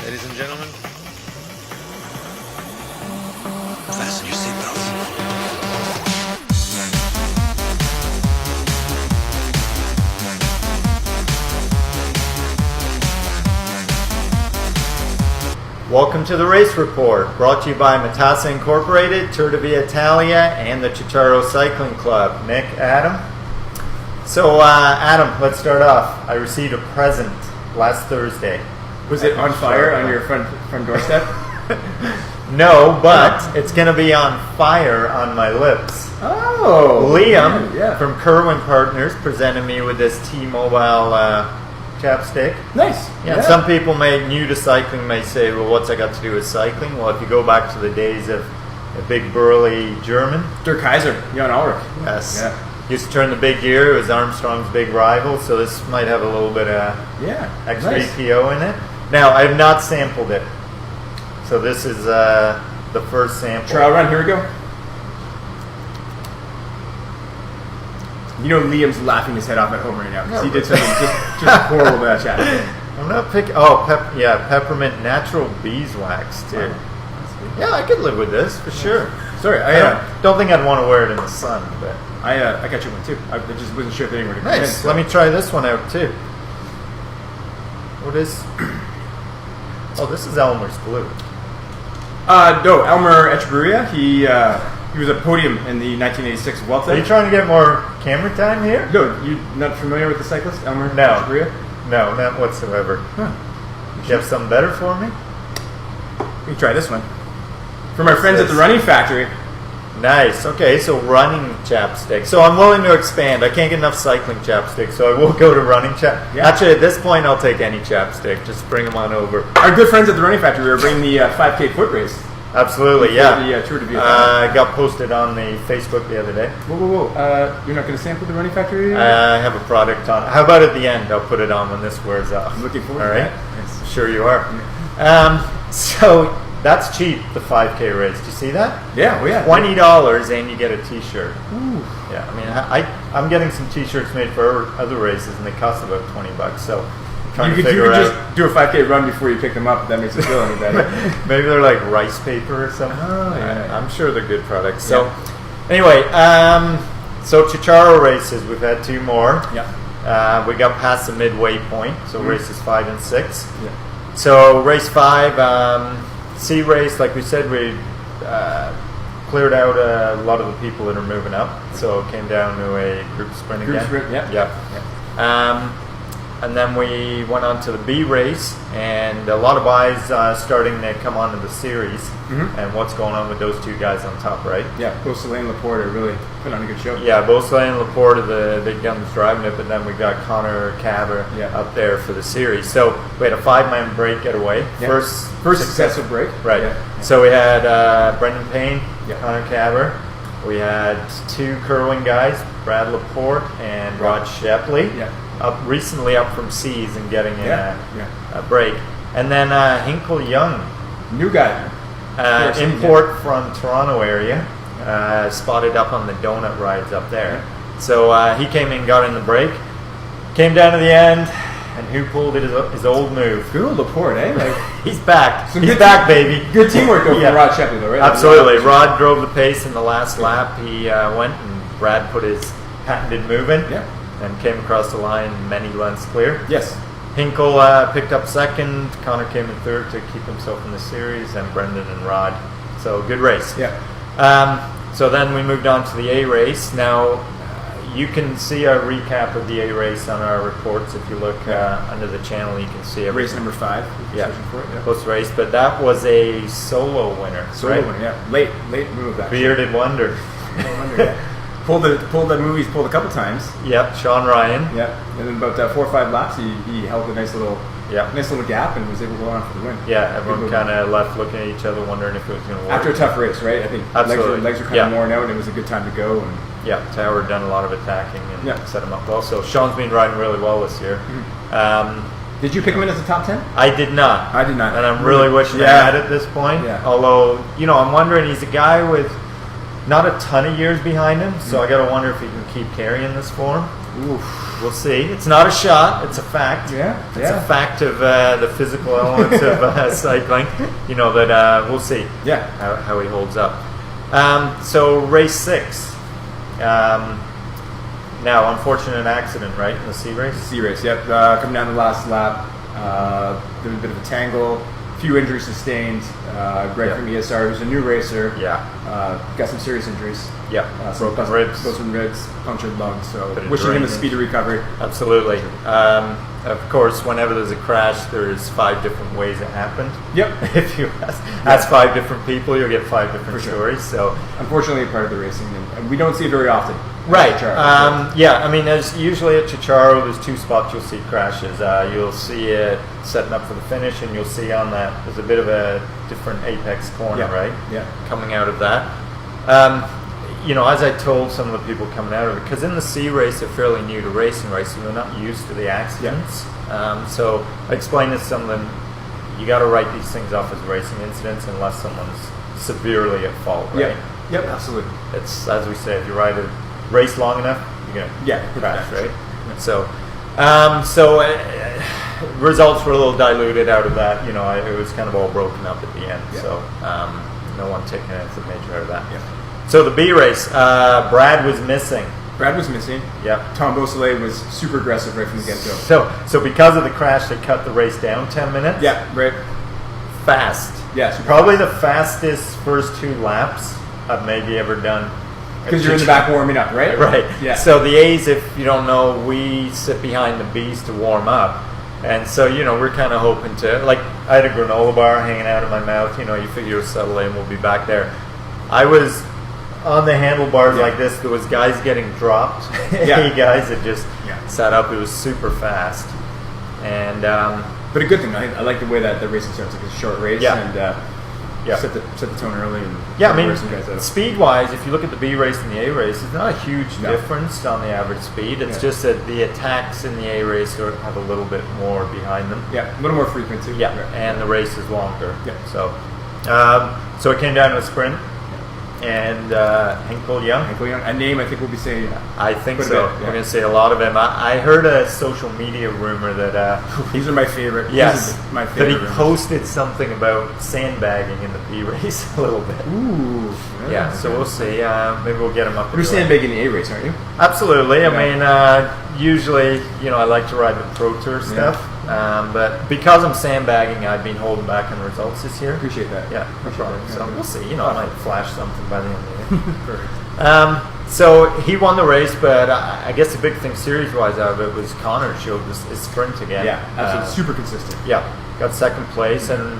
Ladies and gentlemen, fasten your seatbelts. Welcome to the Race Report, brought to you by Matassa Incorporated, Tour de Via Italia, and the Chicharro Cycling Club. Nick, Adam. So, Adam, let's start off. I received a present last Thursday. Was it on fire on your front doorstep? No, but it's going to be on fire on my lips. Oh, Liam yeah. from Kerwin Partners presented me with this T-Mobile chapstick. Nice. Yeah, some people new to cycling may say, well, what's that got to do with cycling? Well, if you go back to the days of a big burly German. Dirk Kaiser, Jan Ulrich. Yes. Yeah. Used to turn the big gear. It was Armstrong's big rival, so this might have a little bit of extra nice. EPO in it. Now, I have not sampled it. So this is the first sample. Trial run, here we go. You know Liam's laughing his head off at home right now because he did something just horrible with that chat. I'm not picking... Oh, peppermint natural beeswax, too. Yeah, I could live with this, for sure. Sorry, I don't think I'd want to wear it in the sun, but... I got you one too. I just wasn't sure if anyone would come in. Nice. Let me try this one out, too. What is... Oh, this is Elmer's Glue. No, Elmer Echeverria. He was a podium in the 1986 Vuelta. Are you trying to get more camera time here? No, you not familiar with the cyclist Elmer No. Echeverria? No, not whatsoever. Huh. You have something better for me? You can try this one. From our friends at the Running Factory. Nice. Okay, so running chapstick. So I'm willing to expand. I can't get enough cycling chapstick, so I will go to running chap. Yeah. Actually, at this point, I'll take any chapstick. Just bring them on over. Our good friends at the Running Factory are bringing the 5K foot race. Absolutely, yeah. The Tour de Via. Got posted on the Facebook the other day. Whoa. You're not going to sample the Running Factory? I have a product on. How about at the end? I'll put it on when this wears off. I'm looking forward All to right? that. Yes. Sure you are. So that's cheap, the 5K race. Do you see that? Yeah, yeah. $20 and you get a T-shirt. Ooh. Yeah, I mean, I'm getting some T-shirts made for other races, and they cost about $20. So I'm trying to figure out. Just do a 5K run before you pick them up. That makes it feel any better. Maybe they're like rice paper or something. Oh, yeah. I'm sure they're good products. So, anyway, so Chicharro races, we've had two more. Yeah. We got past the midway point, so races 5 and 6. Yeah. So race 5, C race, like we said, we cleared out a lot of the people that are moving up, so it came down to a group sprint again. Group sprint, yeah. And then we went on to the B race, and a lot of guys starting to come onto the series, and what's going on with those two guys on top, right? Yeah, Beausoleil and Laporte are really putting on a good show. Yeah, Beausoleil and Laporte are the big guns driving it, but then we got Connor Cabber up there for the series. So we had a 5-man break getaway. Yeah. First successful break. Right. Yeah. So we had Brendan Payne, Yeah. Connor Cabber. We had two Kerwin guys, Brad Laporte and Rod Shepley. Yeah. Recently up from C's and getting Yeah. a break. And then Hinkle Young, New guy. import from Toronto area, spotted up on the donut rides up there. So he came in, got in the break, came down to the end, and who pulled his old move? Good old Laporte, eh? Like, He's back. Some He's good back, baby. good teamwork over from Rod Shepley, though, right? Absolutely. Rod drove the pace in the last lap. He went, and Brad put his patented move in. Yeah. And came across the line many lengths clear. Yes. Hinkle picked up second. Connor came in third to keep himself in the series, and Brendan and Rod. So good race. Yeah. So then we moved on to the A race. Now you can see our recap of the A race on our reports. If you look under the channel, you can see everything. Race number 5. Yeah. Searching for it, yeah. Post race, but that was a solo winner. Solo right? winner, yeah. Late move, actually. Bearded wonder. No wonder, yeah. Pulled a couple times. Yep, Sean Ryan. Yeah, and then about 4 or 5 laps, he held a nice little gap and was able to go on for the win. Yeah, everyone kind of left looking at each other, wondering if it was going to work. After a tough race, right? I think legs were kind of worn out, and it was a good time to go. And yeah, Tower had done a lot of attacking and set him up well. So Sean's been riding really well this year. Did you pick him in as a top 10? I did not. I did not. And I'm really wishing I had at this point. Yeah. Although, I'm wondering, he's a guy with not a ton of years behind him, so I got to wonder if he can keep carrying this form. Oof. We'll see. It's not a shot. It's a fact. Yeah, It's yeah. a fact of the physical elements of cycling. You know that we'll see. Yeah. How he holds up. So race 6. Now, unfortunate accident, right, in the C race? C race, yep. Coming down the last lap, there was a bit of a tangle, few injuries sustained. Greg Yeah. from ESR, who's a new racer, Yeah. got some serious injuries. Yeah. Broken ribs. Broken ribs, punctured lungs. So Bit of wishing him a drainage. speedy recovery. Absolutely. Of course, whenever there's a crash, there's 5 different ways it happened. Yep. If you ask 5 different people, you'll get 5 different For sure. stories. So, Unfortunately, part of the racing, and we don't see it very often. right. Chicharro, Yeah. I mean, there's usually at Chicharro, there's 2 spots you'll see crashes. You'll see it setting up for the finish, and you'll see on that there's a bit of a different apex corner, Yeah. right? Yeah. Coming out of that. You know, as I told some of the people coming out of it, because in the C race they're fairly new to racing, right? So they're not used to the accidents. So I explained to some of them, you got to write these things off as racing incidents unless someone's severely at fault, right? Yep. Yep. Absolutely. It's as we say, if you ride a race long enough, you're gonna Yeah, crash, crash. right? So, results were a little diluted out of that. You know, it was kind of all broken up at the end. Yeah. So, no one taking anything major out of that. Yeah. So the B race, Brad was missing. Brad was missing. Yep. Tom Beausoleil was super aggressive right from the get-go. So because of the crash, they cut the race down 10 minutes. Yeah. Right. Fast. Yeah. super Probably the fastest first 2 laps I've maybe ever done. Because you're in the back warming up, right? Right. Yeah. So the A's, if you don't know, we sit behind the B's to warm up. And so, you know, we're kind of hoping to, like, I had a granola bar hanging out of my mouth. You know, you figure it'll settle in, we'll be back there. I was on the handlebars like this. There was guys getting dropped. Yeah. Guys that just Yeah. sat up. It was super fast. And, But a good thing. I like the way that the racing starts like a short race Yeah. and yeah. set the tone early. And Yeah, I mean, wear some guys out. speed-wise, if you look at the B race and the A race, it's not a huge No. difference on the average speed. It's Yeah. just that the attacks in the A race have a little bit more behind them. Yeah, a little more frequent too. Yeah, Right. and the race is longer. Yeah. So it came down to a sprint, and Hinkle Young. Michael Young, a name I think we'll be saying. I think Quite a so. bit, yeah. We're going to say a lot of him. I heard a social media rumor that These are my favorite. yes, These are my that favorite. he rumors. posted something about sandbagging in the B race a little bit. Ooh. Yeah, so we'll see. Maybe we'll get him up. You're sandbagging the A race, aren't you? Absolutely. I Yeah. mean, usually, you know, I like to ride the Pro Tour stuff, but because I'm sandbagging, I've been holding back on results this year. Appreciate that. Yeah, no Appreciate problem. that. So Yeah. we'll see. You know, I might flash something by the end of the year. Perfect. So he won the race, but I guess the big thing series-wise out of it was Connor showed his sprint again. Yeah, absolutely. Super consistent. Yeah, got 2nd place, and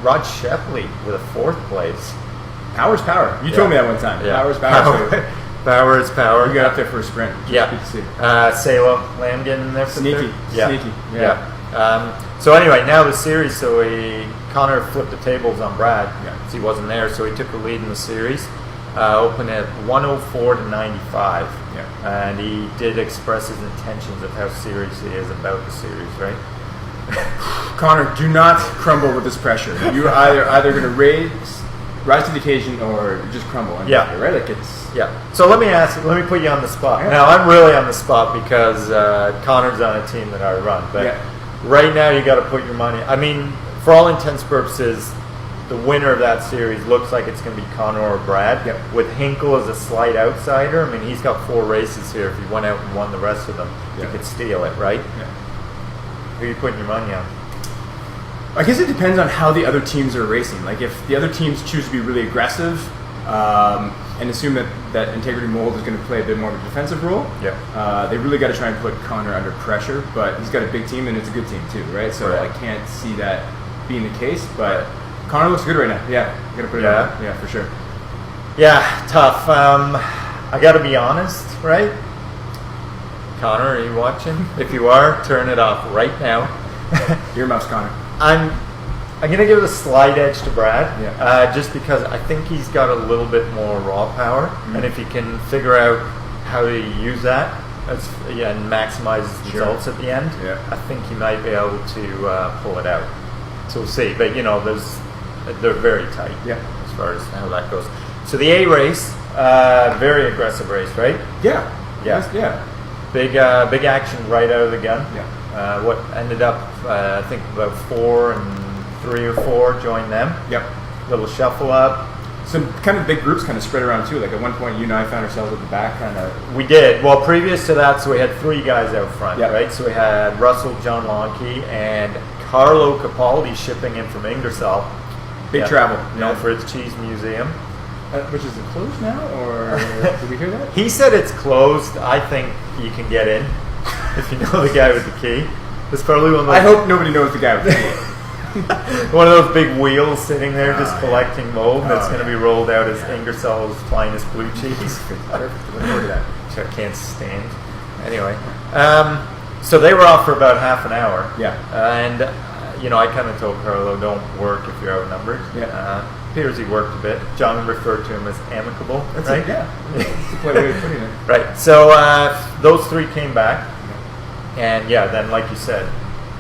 Rod Shepley with a 4th place. Power's power. You Yeah. told me that one time. Yeah. Power's power. So Power is power. you got up there for a sprint. Yeah. Good to see. Salem Lamb getting in there for Sneaky. third? Yeah. Sneaky. Yeah. So anyway, now the series. So Connor flipped the tables on Brad. Yeah. 'Cause he wasn't there, so he took the lead in the series. Opened at 104 to 95. Yeah. And he did express his intentions of how serious he is about the series, right? Connor, do not crumble with this pressure. You're either going to rise to the occasion or just crumble. Yeah. Right? Like it's. Yeah. So let me put you on the spot. Yeah. Now I'm really on the spot because Connor's on a team that I run. But Yeah. right now you got to put your money. I mean, for all intents and purposes, the winner of that series looks like it's going to be Connor or Brad. Yep. With Hinkle as a slight outsider. I mean, he's got 4 races here. If he went out and won the rest of them, Yeah. he could steal it, right? Yeah. Who are you putting your money on? I guess it depends on how the other teams are racing. Like if the other teams choose to be really aggressive and assume that Integrity Mold is going to play a bit more of a defensive role, they really got to try and put Connor under pressure. But he's got a big team and it's a good team too, right? So Right. I can't see that being the case. But Connor looks good right now. Yeah, I'm gonna put it on. Yeah, for sure. Yeah, tough. I got to be honest, right? Connor, are you watching? If you are, turn it off right now. Earmuffs, Connor. I'm going to give it a slight edge to Brad, Yeah. just because I think he's got a little bit more raw power, and if he can figure out how to use that and maximize his Sure. results at the end, Yeah. I think he might be able to pull it out. So we'll see. But you know, they're very tight Yeah. as far as how that goes. So the A race, very aggressive race, right? Yeah. Yeah. Yeah. big action right out of the gun. Yeah. What ended up, I think about 4 and 3 or 4 joined them. Yep. Little shuffle up. Some kind of big groups kind of spread around too. Like at one point, you and I found ourselves at the back, kind of. We did. Well, previous to that, so we had 3 guys out front, Yep. right? So we had Russell, John Lonke, and Carlo Capaldi shipping in from Ingersoll. Big Yeah. travel. Known for its cheese museum. Which is it closed now, or did we hear that? He said it's closed. I think you can get in if you know the guy with the key. It's probably one of those, I hope nobody knows the guy with the key. one of those big wheels sitting there just collecting mold that's going to yeah. be rolled out as Ingersoll's finest blue cheese, Perfect. Look forward to that. which I can't stand. Anyway, so they were off for about half an hour. Yeah. And, I kind of told Carlo, don't work if you're outnumbered. Yeah. Appears he worked a bit. John referred to him as amicable, That's right? it. Yeah. That's a polite way of putting it. Right. So those 3 came back. And, then, like you said,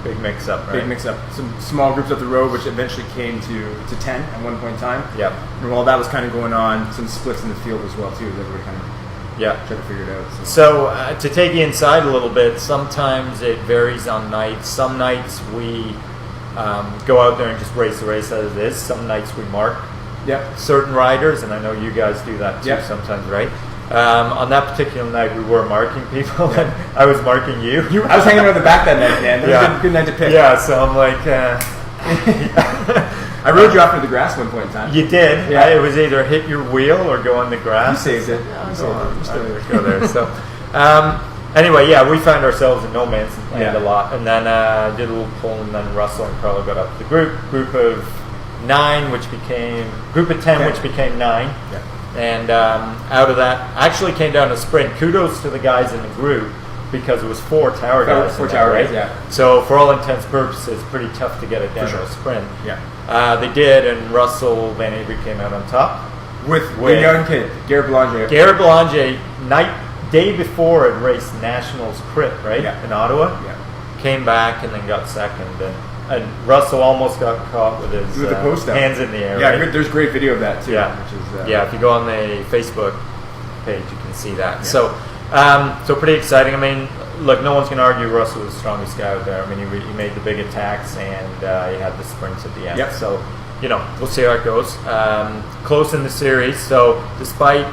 big mix-up, right? Big mix-up. Some small groups up the road, which eventually came to 10 at one point in time. Yep. And while that was kind of going on, some splits in the field as well too. That everybody kind of Yeah. tried to figure it out. So to take you inside a little bit, sometimes it varies on nights. Some nights we go out there and just race the race as it is. Some nights we mark Yep. certain riders, and I know you guys do that too Yep. sometimes, right? On that particular night, we were marking people, and I was marking you. I was hanging around the back that night, man. It was a good night to pick. Yeah, so I'm like, I rode you off into the grass at one point in time. you did. Yeah. It was either hit your wheel or go on the grass. You saved it. Yeah, You go on. saved it. You're I still- go there. So, anyway, we found ourselves in no man's land Yeah. a lot, and then did a little pull, and then Russell and Carlo got up to the group of 9, which became group of 10, Okay. which became 9. Yeah. And out of that, actually came down to sprint. Kudos to the guys in the group because it was 4 tower guys. Four in tower there, guys, yeah. So for all intents and purposes, pretty tough to get it down For to a sure. sprint. Yeah. They did, and Russell Van Avery came out on top. With With- the young kid, Garrett Belanger. Garrett Belanger, day before, had raced Nationals Crit, right, Yeah. in Ottawa. Yeah. Came back and then got second. And Russell almost got caught with his With the post up. hands in the air. Yeah, right? good, there's great video of that too. Yeah. Which is, If you go on the Facebook page, you can see that. Yeah. So pretty exciting. I mean, look, no one's going to argue Russell was the strongest guy out there. I mean, he made the big attacks and he had the sprints at the end. Yep. So, we'll see how it goes. Close in the series. So, despite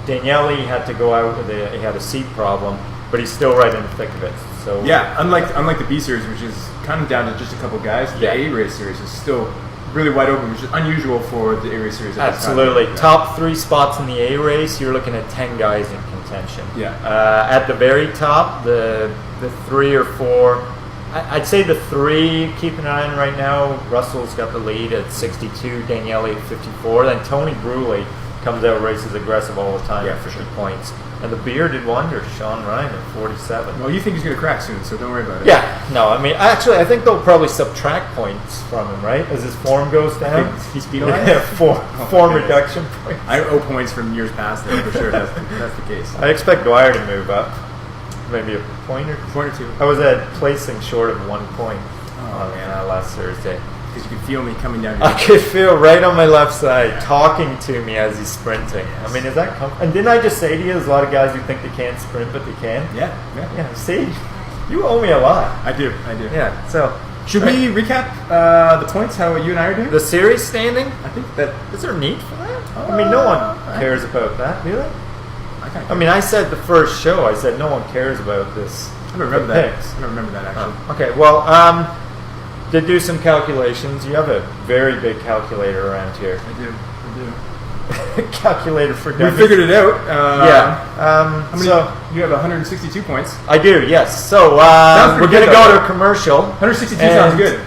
Daniele had to go out with he had a seat problem, but he's still right in the thick of it. So Yeah, unlike the B series, which is kind of down to just a couple guys, the Yeah. A race series is still really wide open, which is unusual for the A race series. At this time. Absolutely. Yeah. Top 3 spots in the A race, you're looking at 10 guys in contention. Yeah. At the very top, the 3 or 4, I'd say the 3 keeping an eye on right now. Russell's got the lead at 62, Daniele at 54. Then Tony Bruley comes out, races aggressive all the time Yeah, at for 50 sure. points. And the bearded wonder, Sean Ryan at 47. Well, you think he's going to crack soon, so don't worry about it. Yeah, no, I mean, actually, I think they'll probably subtract points from him, right? As his form goes down. He's penalized? Yeah, form goodness. reduction points. I owe points from years past there for sure. That's the case. I expect Dwyer to move up. Maybe a point or Point or two. I was at placing short of 1 point Oh, on man. last Thursday. Because you can feel me coming down I your could feel right on my left side talking to me as he's sprinting. I mean, is that and didn't I just say to you, there's a lot of guys who think they can't sprint, but they can? Yeah. Yeah, see? You owe me a lot. I do. Yeah, so. Should we recap the points, how you and I are doing? The series standing? I think that Is there a need for that? I mean, no one cares about that, do they? I I mean, I said the first show, I said no one cares about this. don't remember the that. picks. I don't remember that actually. Okay, well, did do some calculations. You have a very big calculator around here. I do. Calculator for We dummies. figured it out. Yeah. How many, So you have 162 points. I do. Yes. So Sounds we're pretty gonna good, go though. to a commercial. 162 And- sounds good.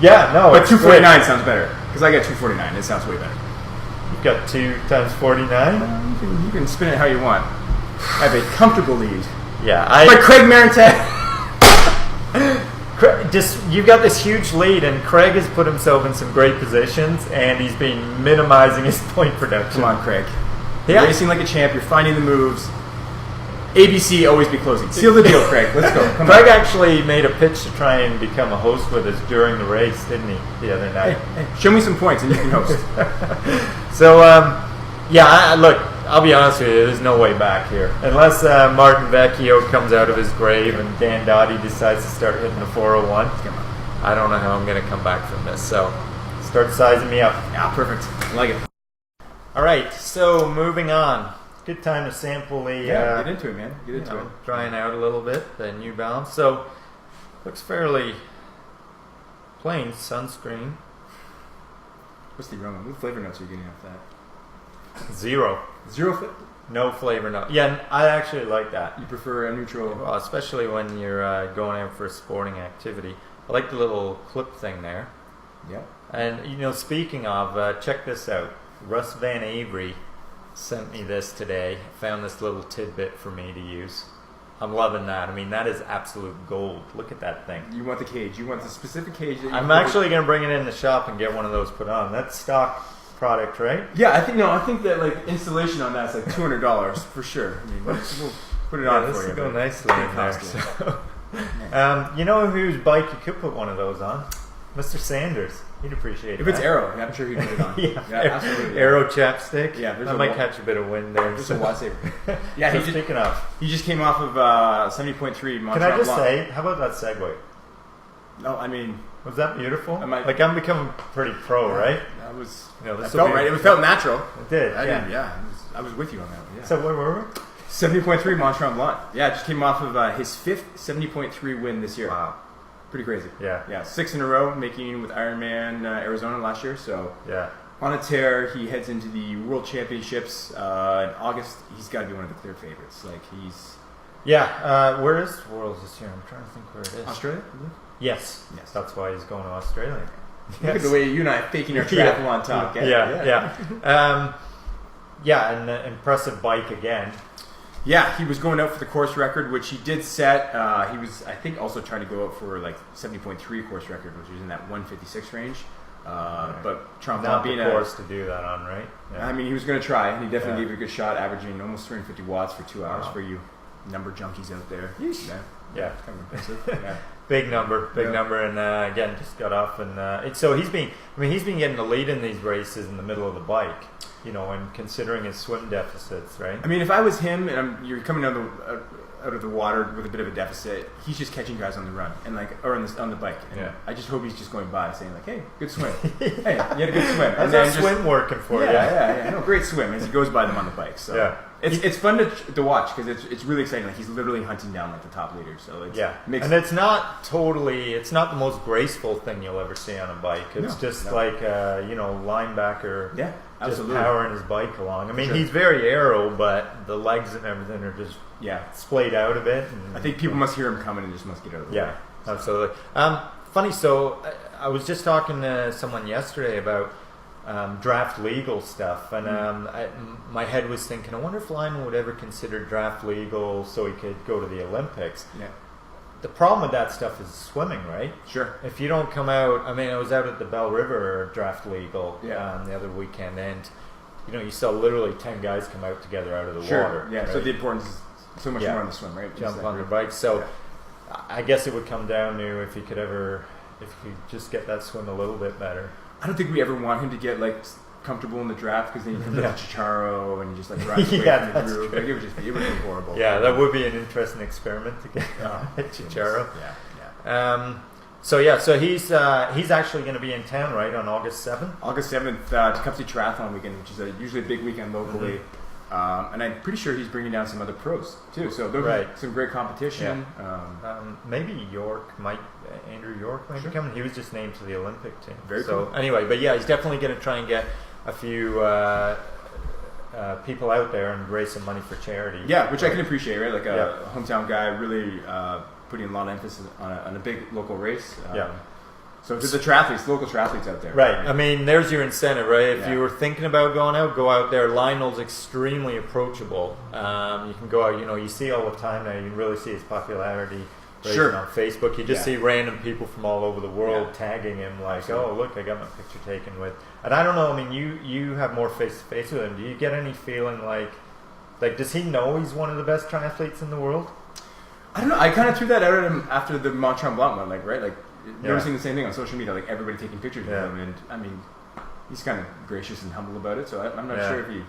Yeah. No. But it's 249 sounds better. Because I got 249. It sounds way better. great. You've got 2 times 49. You can spin it how you want. I have a comfortable lead. Yeah. But Craig Marantet. Just you've got this huge lead, and Craig has put himself in some great positions, and he's been minimizing his point production. Come on, Craig. Yeah. You're racing like a champ. You're finding the moves. ABC always be closing. Seal the deal, Craig. Let's go. Come Craig on. actually made a pitch to try and become a host with us during the race, didn't he, the other night? Hey, show me some points and you can host. So, look, I'll be honest with you, there's no way back here. Unless Martin Vecchio comes out of his grave and Dan Dottie decides to start hitting the 401. I don't know how I'm going to come back from this. So start sizing me up. Yeah, perfect. I like it. All right, so moving on. Good time to sample the... Yeah, get into it, man. Get into it. Drying out a little bit, the New Balance. So, looks fairly plain sunscreen. What's the aroma? What flavor notes are you getting off that? Zero. No flavor note. Yeah, I actually like that. You prefer a neutral? Well, especially when you're going out for a sporting activity. I like the little clip thing there. Yeah. And, speaking of, check this out. Russ Van Avery sent me this today. Found this little tidbit for me to use. I'm loving that. I mean, that is absolute gold. Look at that thing. You want the cage. You want the specific cage. That I'm actually going to bring it in the shop and get one of those put on. That's stock product, right? Yeah, I think that like installation on that's like $200 for sure. I mean, we'll put it on this for you. Will go nicely in there. So. You know whose bike you could put one of those on? Mr. Sanders. He'd appreciate it. If it's Aero, I'm sure he'd put it on. Yeah, absolutely. Aero chapstick. Yeah, I might catch a bit of wind there. Just a watt saver. Yeah, speaking of, he just came off of 70.3 Montreal. Can I just say, how about that segue? No, I mean, was that beautiful? I'm becoming pretty pro, right? That was. This felt right. It felt natural. It did. I was with you on that one. Yeah. So where were we? 70.3 Mont Tremblant. Yeah, just came off of his fifth 70.3 win this year. Wow. Pretty crazy. Yeah. 6 in a row, making with Ironman Arizona last year. So yeah, on a tear. He heads into the World Championships in August. He's got to be one of the clear favorites. Like he's. Yeah. Where is Worlds this year? I'm trying to think where it is. Australia. Yes. That's why he's going to Australia. Look at the way you and I faking our triathlon talk. Yeah. An impressive bike again. Yeah, he was going out for the course record, which he did set. He was, I think, also trying to go out for like 70.3 course record, which was in that 156 range. But Trump not being the course to do that on, right? Yeah. I mean, he was going to try, and he definitely gave it a good shot, averaging almost 350 watts for 2 hours for you number junkies out there. Yeah. It's kind of impressive. Yeah. Big number, and again, just got off, and so he's been getting the lead in these races in the middle of the bike, and considering his swim deficits, right? I mean, if I was him and you're coming out of the water with a bit of a deficit, he's just catching guys on the run and on the bike. And I just hope he's just going by saying like, "Hey, good swim. Hey, you had a good swim." How's that swim working for you? Yeah. No, great swim as he goes by them on the bike. So it's fun to watch because it's really exciting. Like he's literally hunting down like the top leaders. So and it's not the most graceful thing you'll ever see on a bike. It's like linebacker. Yeah. Absolutely. Just powering his bike along. I mean, he's very aero, but the legs and everything are just splayed out a bit. And, I think people must hear him coming and just must get out of the way. Yeah, absolutely. Funny, so I was just talking to someone yesterday about draft legal stuff, and my head was thinking, I wonder if Lyman would ever consider draft legal so he could go to the Olympics. Yeah. The problem with that stuff is swimming, right? Sure. If you don't come out, I mean, I was out at the Bell River draft legal the other weekend, and you saw literally 10 guys come out together out of the water. Yeah. Right? So the importance is so much more on the swim, right? Jump on the bike. So I guess it would come down to if he could just get that swim a little bit better. I don't think we ever want him to get like comfortable in the draft because then you come to Chicharo and you just like drive away from the groove. Like, it would be horrible. Yeah, that would be an interesting experiment to get Chicharo. So he's actually going to be in town, right, on August 7th? August 7th, Tecumseh Triathlon Weekend, which is usually a big weekend locally. Mm-hmm. And I'm pretty sure he's bringing down some other pros, too. So there'll be some great competition. Yeah. Maybe Andrew York might be coming. He was just named to the Olympic team. Very cool. Anyway, but he's definitely going to try and get a few people out there and raise some money for charity. Yeah, which I can appreciate, right? Like a hometown guy really putting a lot of emphasis on a big local race. So to the local triathletes out there. Right. I mean, there's your incentive, right? If you were thinking about going out, go out there. Lionel's extremely approachable. You can go out, you see all the time now, you can really see his popularity on Facebook. You just see random people from all over the world tagging him like, oh, look, I got my picture taken with. And I don't know, I mean, you have more face-to-face with him. Do you get any feeling like, does he know he's one of the best triathletes in the world? I don't know. I kind of threw that out at him after the Mont Tremblant one, noticing the same thing on social media, like everybody taking pictures of him, and I mean, he's kind of gracious and humble about it. So I'm not sure if he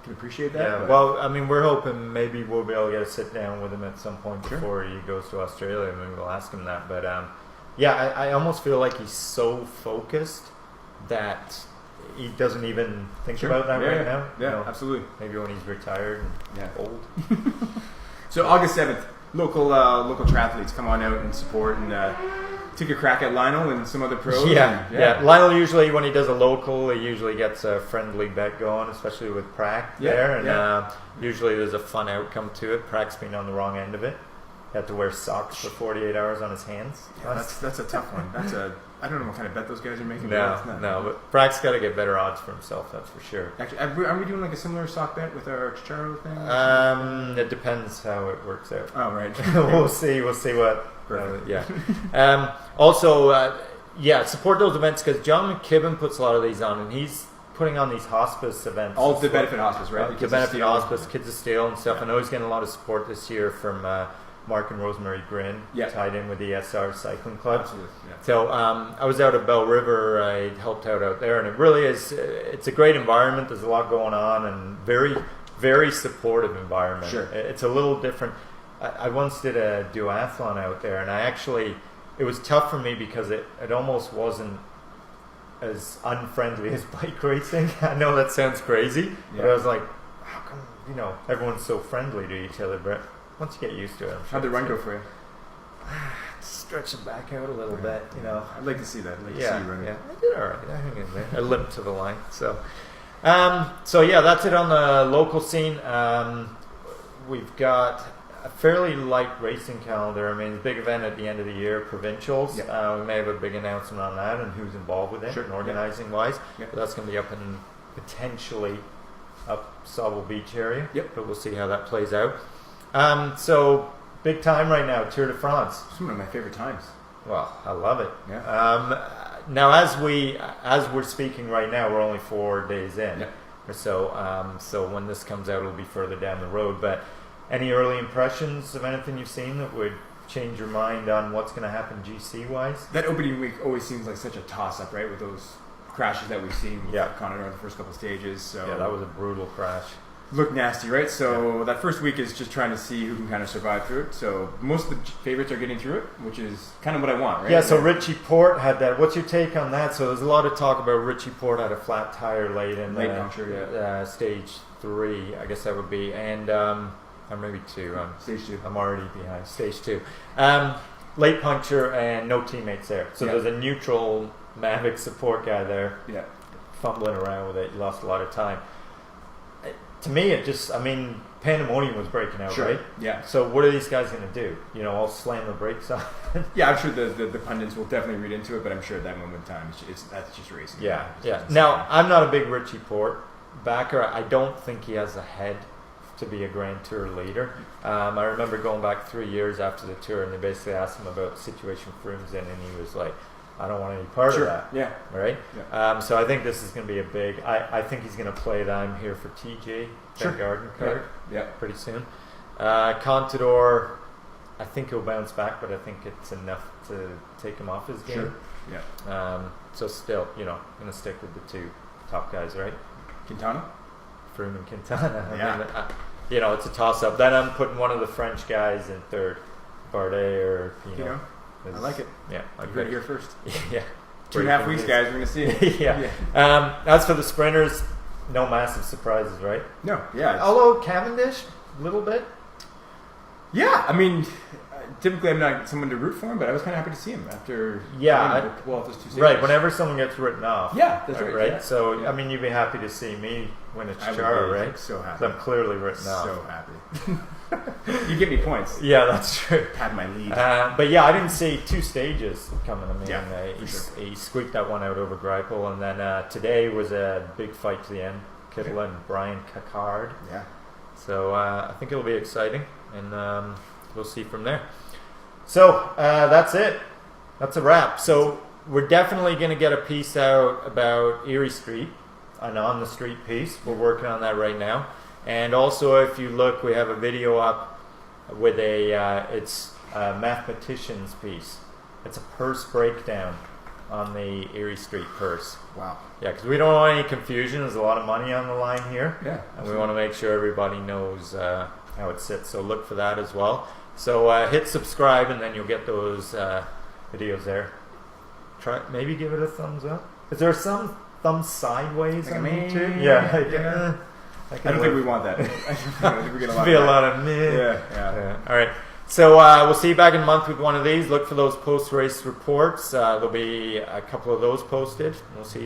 can appreciate that. Yeah, but- well, I mean, we're hoping maybe we'll be able to get a sit down with him at some point Sure. before he goes to Australia. Maybe we'll ask him that. But yeah, I almost feel like he's so focused that he doesn't even think Sure. about that Yeah, right yeah. now. Yeah, absolutely. Maybe when he's retired and Yeah. old. So August 7th, local triathletes come on out and support and take a crack at Lionel and some other pros. Yeah, and- yeah. Lionel usually, when he does a local, he usually gets a friendly bet going, especially with Prac Yeah, there. And yeah. usually there's a fun outcome to it. Prac's been on the wrong end of it. He had to wear socks for 48 hours on his hands. Yeah, that's a tough one. I don't know what kind of bet those guys are making. but No, it's not- no, but Prac's got to get better odds for himself, that's for sure. Actually, are we doing like a similar sock bet with our Chicharo thing? It depends how it works out. Oh, right. We'll see what. Perfect. Yeah. Also, yeah, support those events because John McKibben puts a lot of these on, and he's putting on these hospice events. All the benefit hospice, right? The Kids of benefit Steel. hospice, Kids of Steel and stuff. Yeah. I know he's getting a lot of support this year from Mark and Rosemary Grin, Yeah. tied in with the SR Cycling Club. Absolutely. Yeah. So I was out at Bell River. I helped out there, and it really is. It's a great environment. There's a lot going on, and very, very supportive environment. Sure. It's a little different. I once did a duathlon out there, and it was tough for me because it almost wasn't as unfriendly as bike racing. I know that sounds crazy, but Yeah. I was like, how come everyone's so friendly to each other? But once you get used to it, I'm sure How'd the it's run good. go for you? Stretch it back out a little bit, I'd like to see that. I'd like to see Yeah, you running. yeah, I did all right. I hung in there. I limped to the line. So yeah, that's it on the local scene. We've got a fairly light racing calendar. I mean, big event at the end of the year, provincials. Yeah. We may have a big announcement on that and who's involved with it, Sure, and organizing wise. Yeah. But that's going to be up in potentially up Sauble Beach area. Yep. But we'll see how that plays out. So big time right now, Tour de France. It's one of my favorite times. Well, I love it. Yeah. Now, as we're speaking right now, we're only 4 days in, Yeah. or so. So when this comes out, it'll be further down the road. But any early impressions of anything you've seen that would change your mind on what's going to happen GC wise? That opening week always seems like such a toss-up, right? With those crashes that we've seen with Yeah. Conor on the first couple stages. So Yeah, that was a brutal crash. looked nasty, right? So that first week is just trying to see who can kind of survive through it. So most of the favorites are getting through it, which is kind of what I want, right? Yeah, so Richie Port had that. What's your take on that? So there's a lot of talk about Richie Port had a flat tire late in Late puncture, stage 3, I guess that would be, and or maybe 2. Stage 2. I'm already behind. Stage 2. Late puncture and no teammates there. So Yeah. there's a neutral Mavic support guy there Yeah. fumbling around with it. He lost a lot of time. To me, pandemonium was breaking out, Sure. right? Yeah. So what are these guys going to do? All slam the brakes on? Yeah, I'm sure the pundits will definitely read into it, but I'm sure at that moment in time, that's just racing. Yeah, It's yeah. just Now, insane. I'm not a big Richie Port backer. I don't think he has a head to be a Grand Tour leader. I remember going back 3 years after the tour, and they basically asked him about the situation Froome's in, and he was like, I don't want any part Sure. of that. Yeah. Right? Yeah. So I think this is going to be a big... I think he's going to play the I'm here for TJ Sure. Garden card Yeah. pretty soon. Contador, I think he'll bounce back, but I think it's enough to take him off his game. Sure. Yeah. So still, I'm going to stick with the 2 top guys, right? Quintana? Froome and Quintana. Yeah. It's a toss-up. Then I'm putting one of the French guys in third, Bardet or Pinot. I like it. Yeah, You heard it here first. yeah. 2.5 weeks, guys. We're going to see it. yeah. As for the sprinters, no massive surprises, right? No. Yeah. Although Cavendish, a little bit. Yeah. I mean, typically I'm not someone to root for him, but I was kind of happy to see him after. Yeah, pull off those 2 stages. Right. Whenever someone gets written off. Yeah, that's right. Yeah. So Yeah. you'd be happy to see me win a I would Chara, be right? so happy. 'Cause I'm clearly written off. So happy. You give me points. Yeah, that's true. Had my lead. But yeah, I didn't see 2 stages coming. I mean, Yeah, he squeaked that one out over Greipel, and then today was a big fight to the end. Kittel and Brian Cacard. Yeah. So I think it'll be exciting, and we'll see from there. So that's it. That's a wrap. So we're definitely going to get a piece out about Erie Street, an on the street piece. We're working on that right now. And also, if you look, we have a video up with it's a mathematician's piece. It's a purse breakdown on the Erie Street purse. Wow. Yeah, because we don't want any confusion. There's a lot of money on the line here. Yeah, And we want to make sure everybody knows how it sits. So look for that as well. So hit subscribe, and then you'll get those videos there. Maybe give it a thumbs up. Is there some thumb sideways Like on a YouTube? meh. Yeah. I don't think we want that. I think we get a lot Be of a that. lot of meh. Yeah. All right. So we'll see you back in a month with one of these. Look for those post-race reports. There'll be a couple of those posted. We'll see you then.